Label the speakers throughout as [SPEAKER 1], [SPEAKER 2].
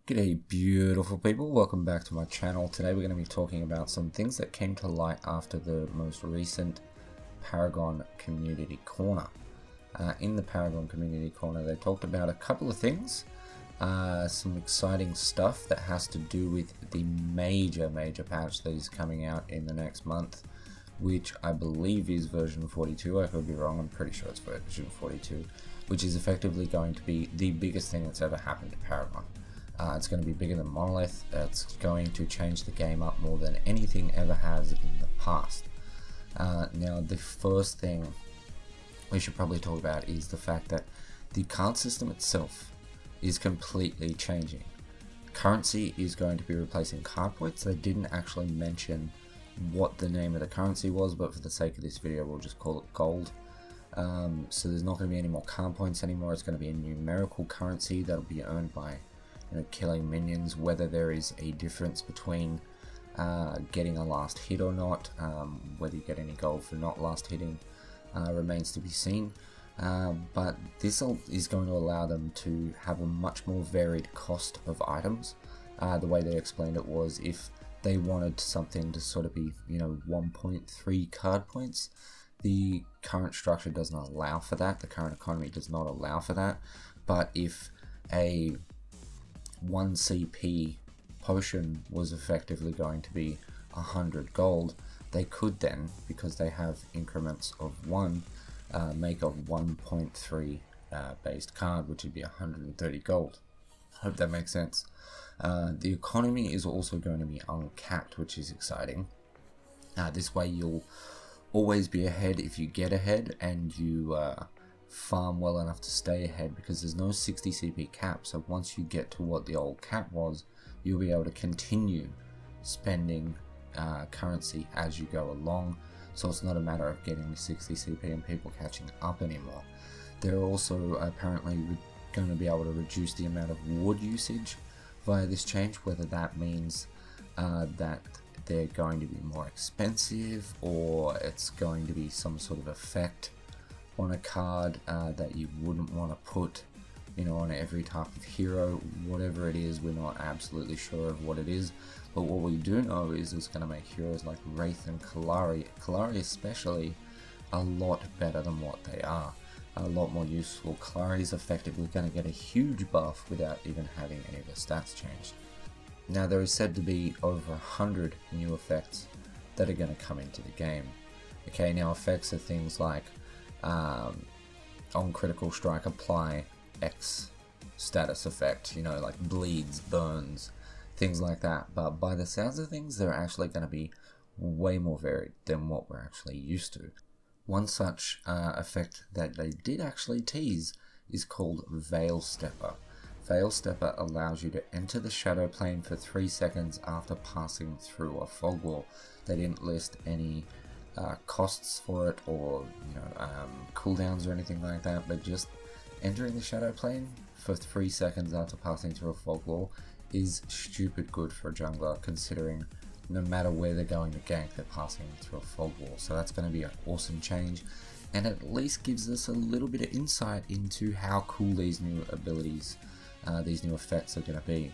[SPEAKER 1] G'day beautiful people, welcome back to my channel. Today we're going to be talking about some things that came to light after the most recent Paragon Community Corner. In the Paragon Community Corner they talked about a couple of things, some exciting stuff that has to do with the major patch that is coming out in the next month, which I believe is version 42, I could be wrong, I'm pretty sure it's version 42, which is effectively going to be the biggest thing that's ever happened to Paragon. It's going to be bigger than Monolith. It's going to change the game up more than anything ever has in the past. Now, the first thing we should probably talk about is the fact that the card system itself is completely changing. Currency is going to be replacing card points. They didn't actually mention what the name of the currency was, but for the sake of this video, we'll just call it gold. So there's not going to be any more card points anymore. It's going to be a numerical currency that'll be earned by killing minions. Whether there is a difference between getting a last hit or not, whether you get any gold for not last hitting, remains to be seen. But this is going to allow them to have a much more varied cost of items. The way they explained it was if they wanted something to sort of be 1.3 card points, the current structure doesn't allow for that, the current economy does not allow for that. But if a 1 CP potion was effectively going to be 100 gold, they could then, because they have increments of 1, make a 1.3 based card, which would be 130 gold. Hope that makes sense. The economy is also going to be uncapped, which is exciting. This way you'll always be ahead if you get ahead, and you farm well enough to stay ahead, because there's no 60 CP cap. So once you get to what the old cap was, you'll be able to continue spending currency as you go along. So it's not a matter of getting the 60 CP and people catching up anymore. They're also apparently going to be able to reduce the amount of wood usage via this change, whether that means that they're going to be more expensive, or it's going to be some sort of effect on a card that you wouldn't want to put on every type of hero. Whatever it is, we're not absolutely sure of what it is, but what we do know is it's going to make heroes like Wraith and Kalari especially, a lot better than what they are, a lot more useful. Kalari is effectively going to get a huge buff without even having any of the stats changed. Now, there is said to be over 100 new effects that are going to come into the game. Okay, now effects are things like on critical strike apply X status effect, like bleeds, burns, things like that. But by the sounds of things, they're actually going to be way more varied than what we're actually used to. One such effect that they did actually tease is called Veil Stepper. Veil Stepper allows you to enter the shadow plane for 3 seconds after passing through a fog wall. They didn't list any costs for it, or cooldowns or anything like that, but just entering the shadow plane for 3 seconds after passing through a fog wall is stupid good for a jungler, considering no matter where they're going to gank, they're passing through a fog wall. So that's going to be an awesome change, and at least gives us a little bit of insight into how cool these new abilities, these new effects are going to be.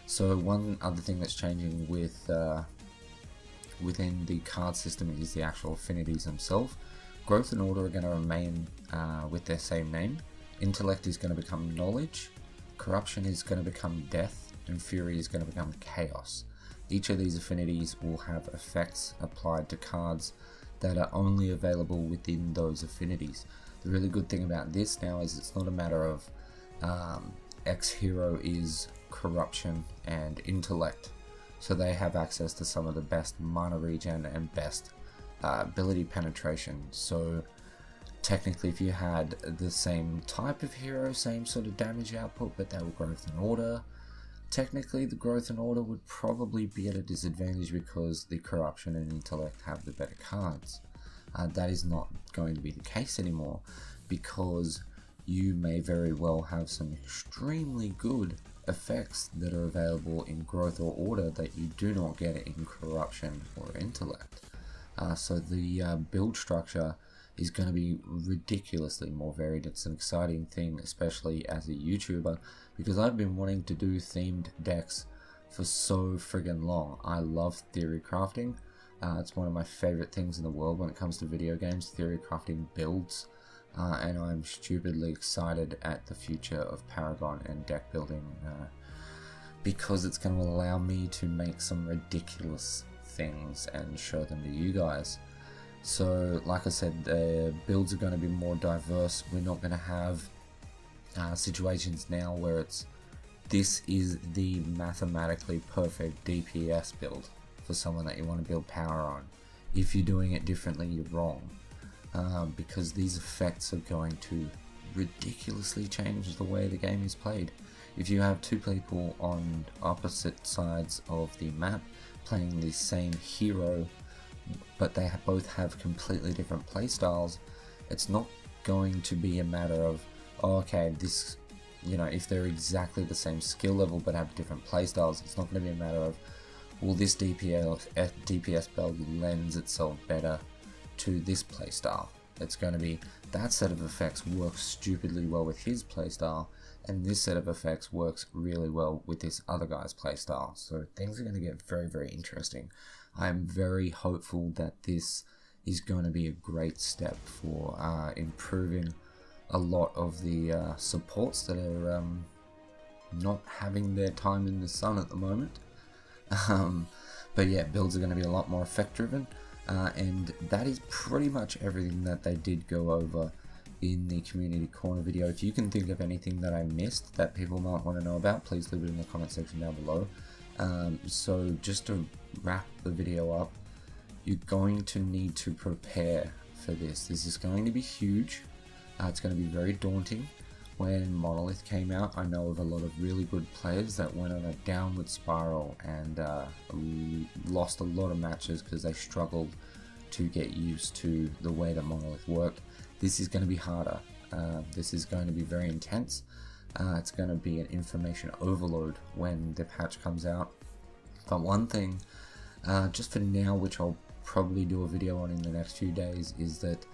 [SPEAKER 1] So one other thing that's changing within the card system is the actual affinities themselves. Growth and Order are going to remain with their same name. Intellect is going to become Knowledge, Corruption is going to become Death, and Fury is going to become Chaos. Each of these affinities will have effects applied to cards that are only available within those affinities. The really good thing about this now is it's not a matter of X hero is Corruption and Intellect, so they have access to some of the best mana regen and best ability penetration. So technically, if you had the same type of hero, same sort of damage output, but they were Growth and Order, technically the Growth and Order would probably be at a disadvantage because the Corruption and Intellect have the better cards. That is not going to be the case anymore, because you may very well have some extremely good effects that are available in Growth or Order that you do not get in Corruption or Intellect. So the build structure is going to be ridiculously more varied. It's an exciting thing, especially as a YouTuber, because I've been wanting to do themed decks for so friggin' long. I love theory crafting. It's one of my favorite things in the world when it comes to video games, theory crafting builds. And I'm stupidly excited at the future of Paragon and deck building, because it's going to allow me to make some ridiculous things and show them to you guys. So like I said, the builds are going to be more diverse. We're not going to have situations now where this is the mathematically perfect DPS build for someone that you want to build power on. If you're doing it differently, you're wrong, because these effects are going to ridiculously change the way the game is played. If you have two people on opposite sides of the map playing the same hero, but they both have completely different playstyles, it's not going to be a matter of, oh, okay, this, you know, if they're exactly the same skill level but have different playstyles, it's not going to be a matter of, well, this DPS build lends itself better to this playstyle. It's going to be that set of effects works stupidly well with his playstyle, and this set of effects works really well with this other guy's playstyle. So things are going to get very, very interesting. I'm very hopeful that this is going to be a great step for improving a lot of the supports that are not having their time in the sun at the moment. But yeah, builds are going to be a lot more effect driven, and that is pretty much everything that they did go over in the community corner video. If you can think of anything that I missed that people might want to know about, please leave it in the comment section down below. So just to wrap the video up, you're going to need to prepare for this. This is going to be huge. It's going to be very daunting. When Monolith came out, I know of a lot of really good players that went on a downward spiral and lost a lot of matches because they struggled to get used to the way that Monolith worked. This is going to be harder. This is going to be very intense. It's going to be an information overload when the patch comes out. But one thing, just for now, which I'll probably do a video on in the next few days, is that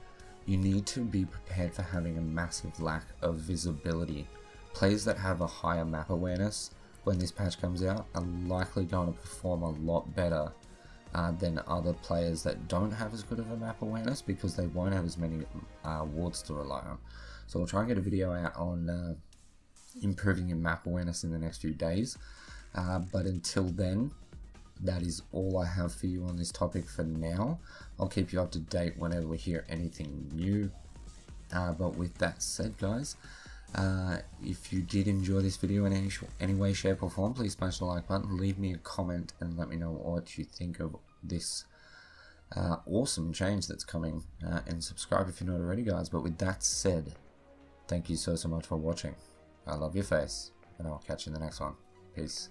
[SPEAKER 1] you need to be prepared for having a massive lack of visibility. Players that have a higher map awareness when this patch comes out are likely going to perform a lot better than other players that don't have as good of a map awareness, because they won't have as many wards to rely on. So I'll try and get a video out on improving your map awareness in the next few days. But until then, that is all I have for you on this topic for now. I'll keep you up to date whenever we hear anything new. But with that said, guys, if you did enjoy this video in any way, shape or form, please smash the like button, leave me a comment and let me know what you think of this awesome change that's coming, and subscribe if you're not already, guys. But with that said, thank you so much for watching. I love your face, and I'll catch you in the next one. Peace.